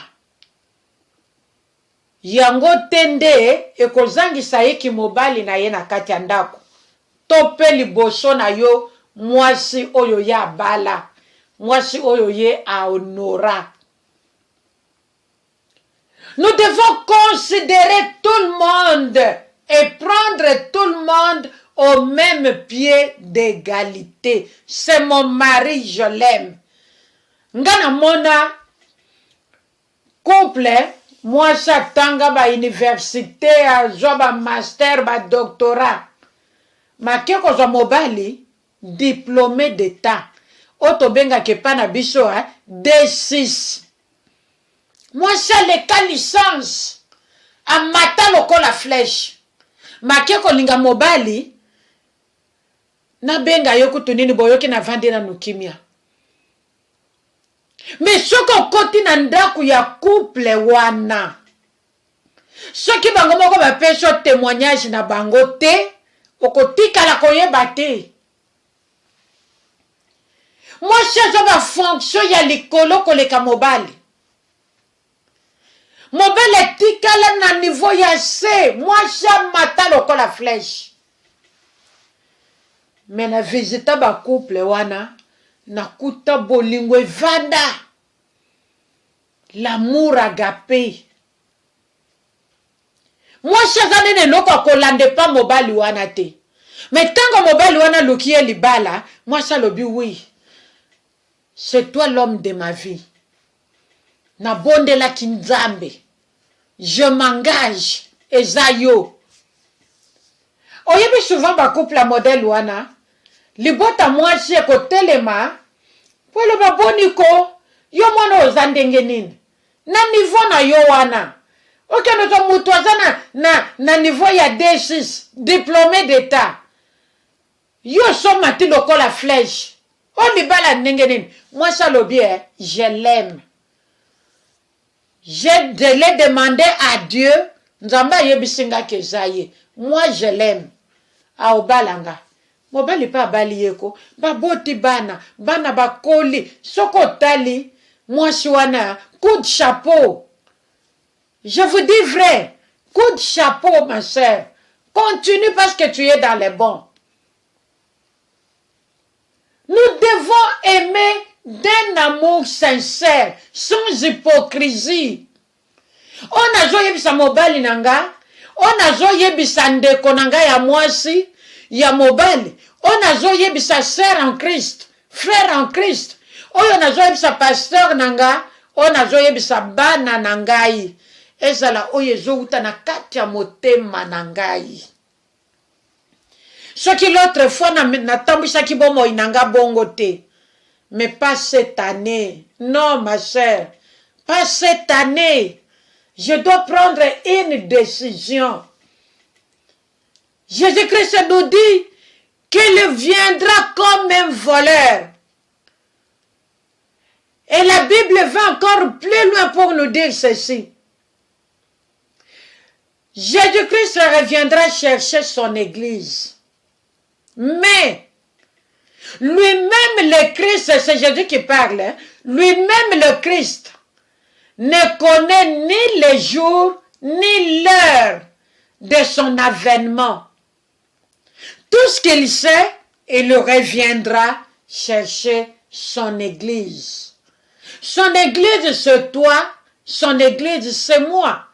Yango tende ekozangisa ye ki mobali na ye na kati ya ndako. Tope liboso na yo mwasi oyo ya bala. Mwasi oyo ye a honora. Nous devons considérer tout le monde et prendre tout le monde au même pied d'égalité. C'est mon mari, je l'aime. Ngana mona couple, moi tanga ba université, ba master, ba doctorat. Ma keko zo mobali, diplômé d'état. Oto benga ke pana biso, D6. Moi ça le cas licence. Amata loko la flèche. Makeko linga mobali na benga yo kutunini boyoki na vande na nukimia. Mais soko koti na ndaku ya couple wana. Soki bango moko ba peso témoignage na bango te, okotika la koyeba te. Moi ça ba fonction ya likolo koleka mobali. Mobile tikala na niveau ya C. Moi, j'aime matin loko la flèche. Mais na visita ba couple wana, na kuta bolingo vanda. L'amour agapé. Moi, chazane ne loko kolande pas mobile wana te. Mais tant que mobile wana lokie libala, moi ça lobi oui. C'est toi l'homme de ma vie. Na bonde la kinzambe. Je m'engage, Ezayo. Oyebi souvent ba couple la modèle wana, libota mwasi ko telema, pwelo baboniko, yo mwana ozandenge nini. Na niveau na yo wana, Ok, nous sommes moutouazans na niveau ya D6, diplômé d'état. Yo sommes mati loko la flèche. On li bala nengenin. Moi, ça le bien, je l'aime. Je l'ai demandé à Dieu. Nzamba yebisinga kezaye. Moi, je l'aime. A obalanga. Mobali pa balieko. Ba boti bana. Bana ba koli. Soko tali. Moi, wana. Coup de chapeau. Je vous dis vrai. Coup de chapeau, ma soeur. Continue parce que tu es dans les bons. Nous devons aimer d'un amour sincère, sans hypocrisie. On a zo yebisa mobali nanga, on a zo yebisa ndeko nanga ya mwasi, ya mobali, on a zo yebisa sœur en Christ, frère en Christ, on a zo yebisa pasteur nanga, on a zo yebisa bana nangai, ezala oyo zo uta na kati ya motema nangai. Ce qui l'autre fois na tambisaki bomo inanga bongo te. Mais pas cette année. Non, ma sœur. Pas cette année. Je dois prendre une décision. Jésus-Christ nous dit qu'il viendra comme un voleur. Et la Bible va encore plus loin pour nous dire ceci. Jésus-Christ reviendra chercher son église. Mais, lui-même le Christ, c'est Jésus qui parle, hein? Lui-même le Christ ne connaît ni le jour ni l'heure de son avènement. Tout ce qu'il sait, il reviendra chercher son église. Son église, c'est toi, son église, c'est moi.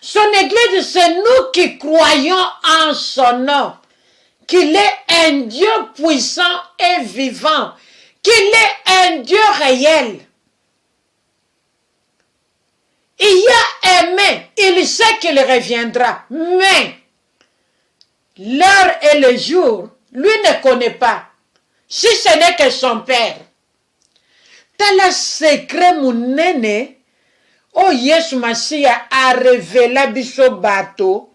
Son église, c'est nous qui croyons en son nom. Qu'il est un Dieu puissant et vivant, qu'il est un Dieu réel. Il y a aimé, il sait qu'il reviendra, mais l'heure et le jour, lui ne connaît pas, si ce n'est que son Père. Tel secret munene, oh Yesu Masia a révélé biso bato,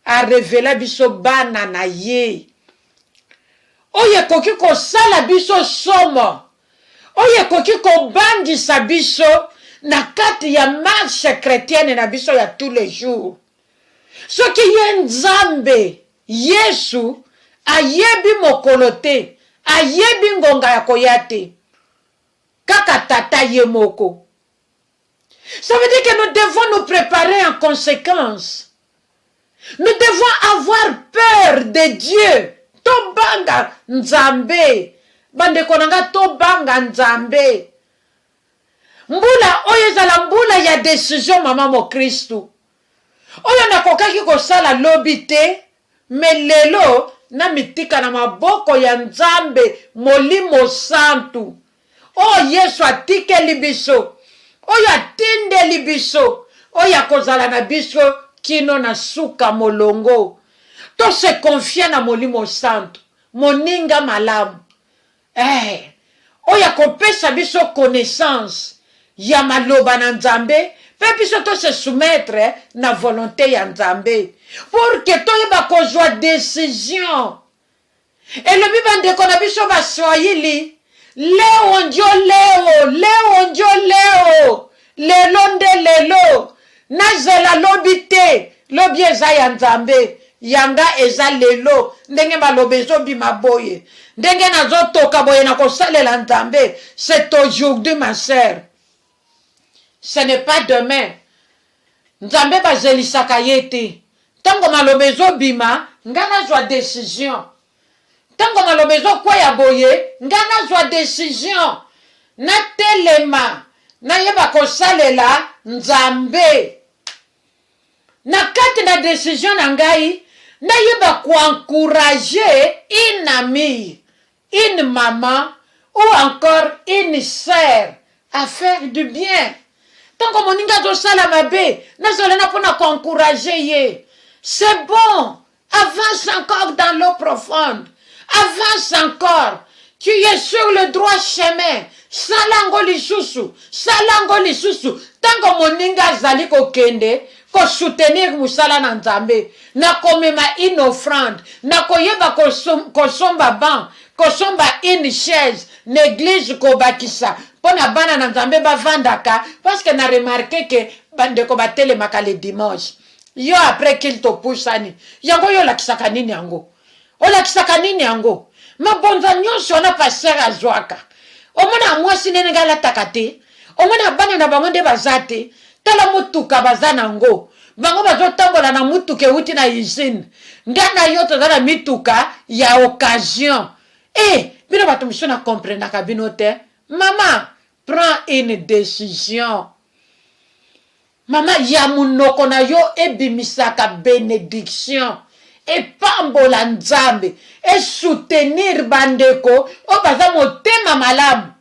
a révélé biso bana na ye. Oye koki ko sala biso somo. Oye koki ko bandisa biso na kati ya marche chrétienne na biso ya tous les jours. Ce qui est Nzambe, Yesu, ayebi mokolo te, ayebi ngonga ya koyate. Kaka tata ye moko. Ça veut dire que nous devons nous préparer en conséquence. Nous devons avoir peur de Dieu. Tobanga Nzambe. Bande konanga tobanga Nzambe. Mbula oyo zala mbula ya décision mama mo Kristu. Oyo nakokaki kosala lobi te, me lelo na mitika na maboko ya Nzambe Molimo Santu. Oh Yesu atikeli biso. Oyo atindeli biso. Oyo akozala na biso kino na suka molongo. To se confia na Molimo Santu. Moninga malamu. Oyo akopesa biso connaissance ya maloba na Nzambe. Pe biso to se soumettre na volonté ya Nzambe. Pour que to yeba kozwa décision. Et le bibande kona biso ba swahili. Leo ndio leo. Leo ndio leo. Lelo nde lelo. Nazela lobite. Lobi eza ya Nzambe. Yanga eza lelo. Ndenge balobezo bimaboye. Ndenge nazo toka boye na kosalela Nzambe. C'est aujourd'hui ma sœur. Ce n'est pas demain. Nzambe bazelisaka yete. Tango malobezo bima, ngana zwa décision. Tango malobezo kwa ya boye, ngana zwa décision. Na telema, na yeba kosalela Nzambe. Na kati na décision na ngai, na yeba ko encourager une amie, une maman ou encore une sœur à faire du bien. Tango moninga zo sala mabe, na zolena pona ko encourager ye. C'est bon. Avance encore dans l'eau profonde. Avance encore. Tu es sur le droit chemin. Salango lisusu. Salango lisusu. Tango moninga zali ko kende, ko soutenir musala na nzambe na komema une offrande na koyeba kosomba ban kosomba une chaise na église kobakisa pona bana na nzambe bavandaka parce que na remarqué que bandeko batelemaka le dimanche yo après qu'il te poussani yango yo lakisaka nini yango olakisaka nini yango mabonza nyonso na pasteur azwaka omona mwasi nene ngalataka te omona bana na bango nde baza te tala mutuka baza nango bango bazotambola na mutuka euti na usine ngana yo toza na mituka ya occasion bino bato miso na comprendaka bino te mama prends une décision mama ya munoko na yo ebimisaka bénédiction epambola nzambe esoutenir bandeko o baza motema malamu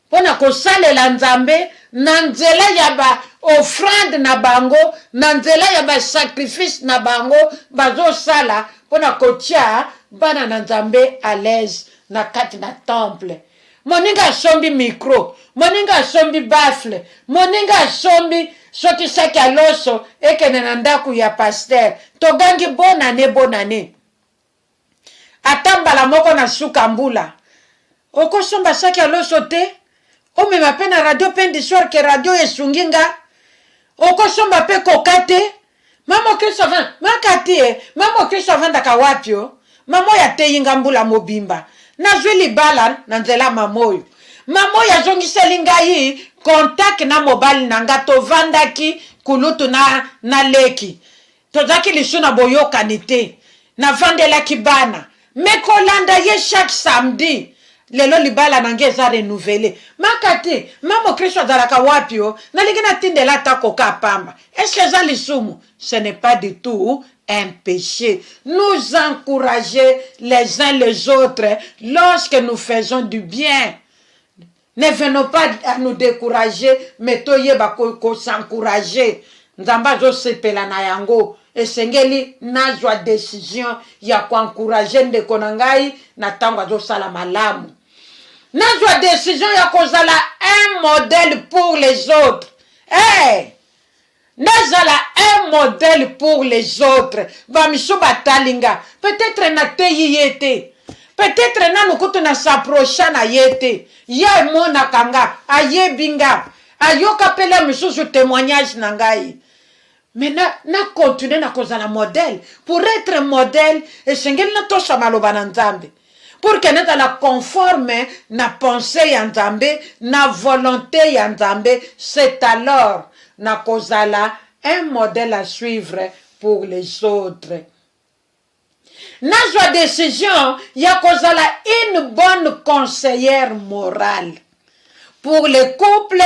mpona kosalela nzambe na nzela ya baoffrande na bango na nzela ya basacrifice na bango bazosala mpona kotia bana na nzambe à l'aise na kati na temple moninga asombi micro moninga asombi bafle moninga asombi soki saki ya loso ekende na ndako ya paster togangi bonane ata mbala moko na suka mbula okosomba saki ya loso te omema mpe na radio mpe ndisware ke radio esungi nga okosomba mpe koka te mama kristo mama kristo avandaka wapi o mama oyo ateyinga mbula mobimba nazwi libala na nzela mama oyo mama oyo azongiseli ngai contact na mobali na nga tovandaki kulutu na leki tozalaki lisu na boyokani te navandelaki bana me kolanda ye chaque samedi lelo libala nange eza renouvele maka te mama kristo azalaka wapi o nalingi natindela ata koka pamba est-ce eza lisumu ce n'est pas du tout un péché. Nous encourager les uns les autres lorsque nous faisons du bien. Ne venons pas à nous décourager, mais toyeba ko s'encourager. Nzamba zo sepela na yango. Esengeli nazwa décision ya ko encourager ndeko na ngai na tango zo sala malamu. Nazwa décision ya ko zala un modèle pour les autres. Nazala un modèle pour les autres. Bamiso batalinga. Peut-être na te yete. Peut-être na nukutu na s'approcha na yete. Ya mona kanga. Aye binga. Ayoka pele misusu témoignage nangai. Mais na continuer na kozala modèle. Pour être modèle, et sengel na tosha maloba na nzambe. Pour que neta la conforme na pensée ya nzambe, na volonté ya nzambe, c'est alors na kozala un modèle à suivre pour les autres. Nazwa décision ya kozala une bonne conseillère morale pour les couples,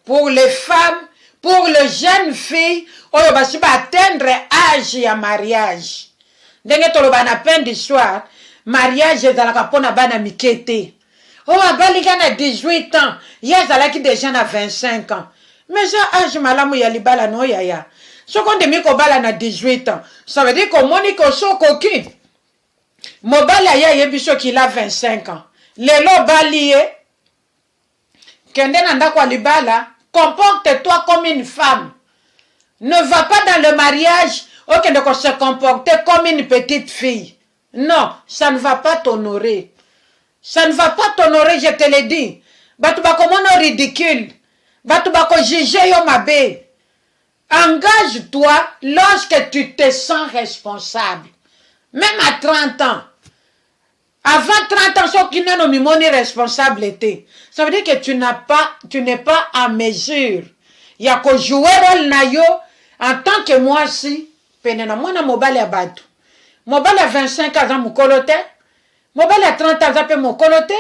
pour les femmes, pour les jeunes filles oyo basi ba atteindre âge ya mariage. Ndenge toloba na peine du soir, mariage ezalaka pona bana mikete. Oh abalika na 18 ans, yazalaki déjà na 25 ans. Mais ça âge malamu ya libala no yaya. Soko ndemi ko bala na 18 ans. Ça veut dire que Monique soko ki. Mobala ya yebiso qu'il a 25 ans. Lelo balié. Kende na ndako libala, comporte-toi comme une femme. Ne va pas dans le mariage okende ko se comporter comme une petite fille. Non, ça ne va pas t'honorer. Ça ne va pas t'honorer, je te le dis. Batu bakomono ridicule. Batu bako juger yo mabe. Engage-toi lorsque tu te sens responsable. Même à 30 ans. Avant 30 ans, ce qui n'est pas mimoni responsable était. Ça veut dire que tu n'es pas en mesure. Il y a que jouer rôle na yo en tant que moi si. Penena moi na mobile ya batu. Mobile à 25 ans mukolote. Mobile à 30 ans zape mukolote.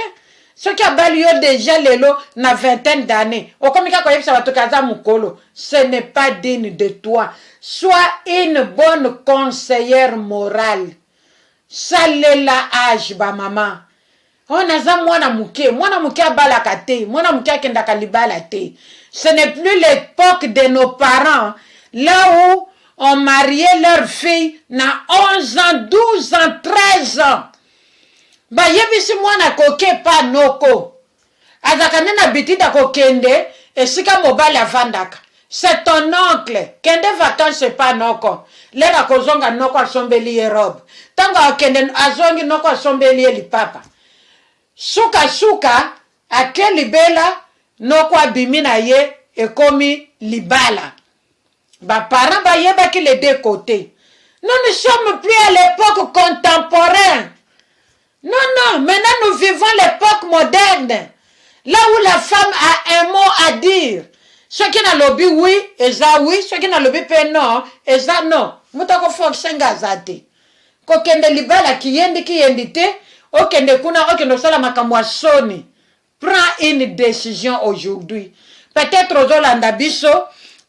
Ce qui a balayé déjà lelo na vingtaine d'années. Ce n'est pas digne de toi. Sois une bonne conseillère morale. Salela âge ba maman. On a za mwana muke abalaka te, mwana muke akendaka libala te. Ce n'est plus l'époque de nos parents là où on mariait leurs filles na 11 ans, 12 ans, 13 ans. Ba yebisi mwana koke pa noko. Azaka nena bitida kokende esika mobali avandaka. c'est ton oncle. Kende vacances c'est pas noko. Lera kozonga noko asombeli ye robe. Tanga kende azongi noko asombeli ye lipapa. Suka suka ake libela noko abimina ye ekomi libala. Ba parents ba yebaki les deux côtés. Nous ne sommes plus à l'époque contemporaine. Non, maintenant nous vivons l'époque moderne. Là où la femme a un mot à dire. Ceux qui n'ont lobby oui, et ça oui. Ceux qui n'ont lobby pas non, et ça non. Moutako fonctionne zate. Kokende libala ki yendi te. Okende kuna okende sala makamwa soni. Prends une décision aujourd'hui. Peut-être aux Olanda biso,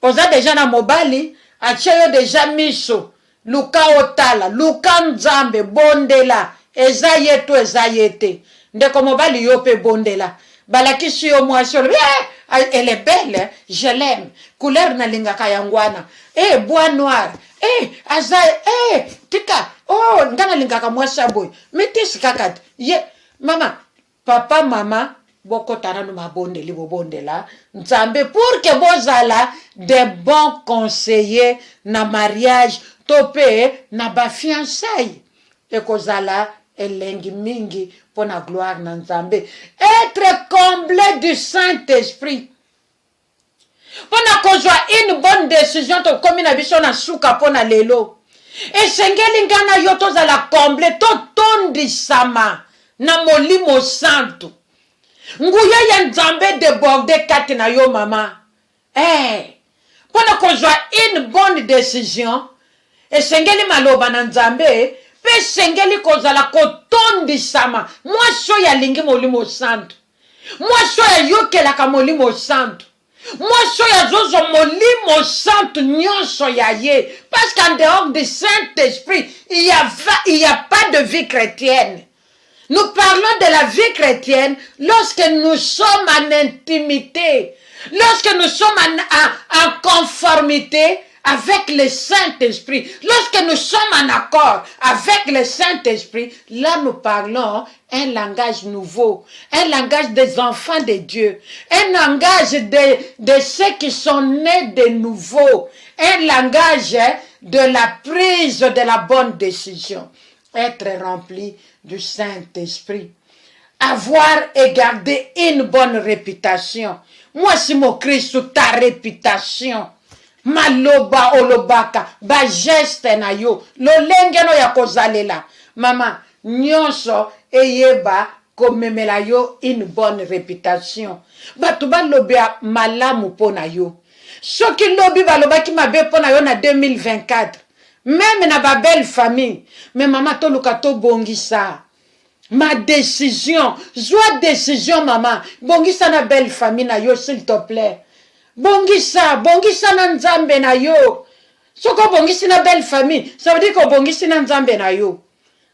aux a déjà na mobali, a cheyo déjà miso. Luka otala, luka nzambe, bondela. Eza yetu, eza yete. Ndeko mobali yope bondela. Balakisi yo mwasi, elle est belle, je l'aime. Couleur na lingaka yangwana. Bois noir. Tika. Oh, ngana lingaka mwasi boy. Metisi kakat. Mama, papa, mama, boko tarano mabondeli bobondela. Nzambe pour que bozala de bons conseillers na mariage, topé na ba fiançailles. Et kozala elengi mingi pour la gloire na Nzambe. Être comblé du Saint-Esprit. Pour na kozwa une bonne décision to komi na biso na suka pour na lelo. Et sengeli ngana yo tozala comblé to tondi sama na molimo santo. Nguya ya Nzambe débordé kati na yo mama. Pour na kozwa une bonne décision. Et sengeli maloba na Nzambe pe sengeli kozala kotondi sama. Moi so ya lingi molimo santo. Moi so ya yokelaka molimo santo. Moi so ya zozo molimo santo nyonso ya ye. Parce qu'en dehors du Saint-Esprit, il y a pas de vie chrétienne. Nous parlons de la vie chrétienne lorsque nous sommes en intimité. Lorsque nous sommes en conformité avec le Saint-Esprit, lorsque nous sommes en accord avec le Saint-Esprit, là nous parlons un langage nouveau, un langage des enfants de Dieu, un langage de ceux qui sont nés de nouveau, un langage de la prise de la bonne décision, être rempli du Saint-Esprit, avoir et garder une bonne réputation. Moi, si mon Christ, ta réputation, maloba olobaka ba geste na yo lolenge no ya kozalela mama nyonso eyeba komemela yo une bonne réputation batu balobya malamu pona yo soki lobi balobaki mabe pona yo na 2024 même na ba belle famille mais mama toluka to bongisa ma décision joie décision mama bongisa na belle famille na yo s'il te plaît. Bongisa na Nzambe na yo. Soko bongisi na belle famille, ça veut dire que bongisi na Nzambe na yo.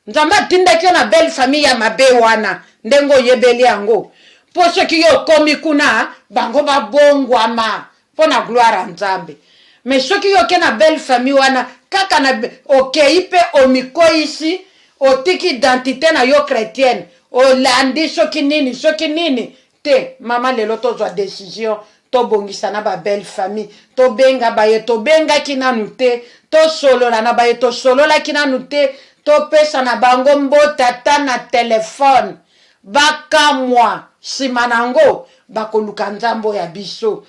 Nzamba tinda kyo na belle famille ya mabe wana, ndengo yebeli yango. Po soki yo komi kuna, bango ba bongwama, po na gloire a Nzambe. Mais soki yo ke na belle famille wana, kaka na okeipe omiko isi, otiki identité na yo chrétienne, olandi soki nini, te, mama lelo tozwa décision, to bongisa na ba belle famille, to benga baye, to benga kinanu te, to solola na baye, to solola kinanu te, to pesa na bango mbota ta na téléphone, baka mwa, simanango, bako luka Nzambo ya biso.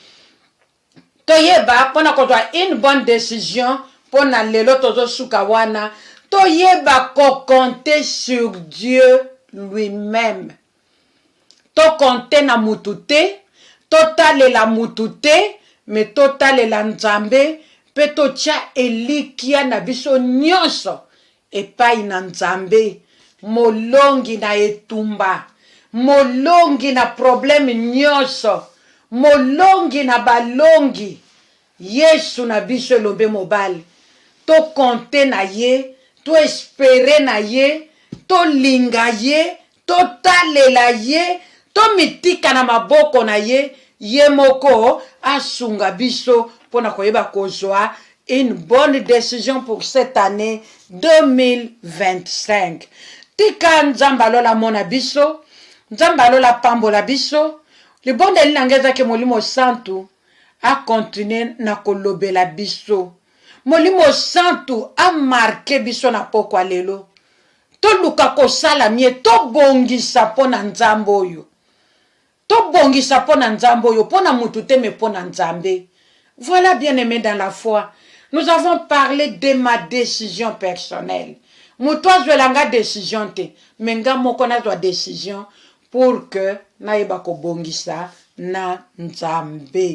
To yeba, pona kozwa une bonne décision, pona lelo tozo suka wana, to yeba ko compter sur Dieu lui-même. To compter na mutute, totale la mutute, me totale la Nzambe, pe to tia elikia na biso nyonso, epai na Nzambe, molongi na etumba, molongi na problème nyonso, molongi na balongi, Yesu na biso lobe mobali, to konte na ye, to espere na ye, to linga ye, to talela ye, to mitika na maboko na ye, ye moko asunga biso pona koyeba kozwa une bonne décision pour cette année 2025. Tika Nzambe alola mona biso, Nzambe alola pambola biso, le bon deli nangeza ke molimo santu a continuer na kolobela biso. Molimo santu a marqué biso na pokwa lelo. To luka kosala mie, to bongisa pona nzambe oyo. To bongisa pona nzambe oyo, pona mutu te me pona nzambe. Voilà, bien-aimé dans la foi. Nous avons parlé de ma décision personnelle. Mutoa zwelanga décision te. Menga moko na zwa décision pour que na yeba ko bongisa na nzambe.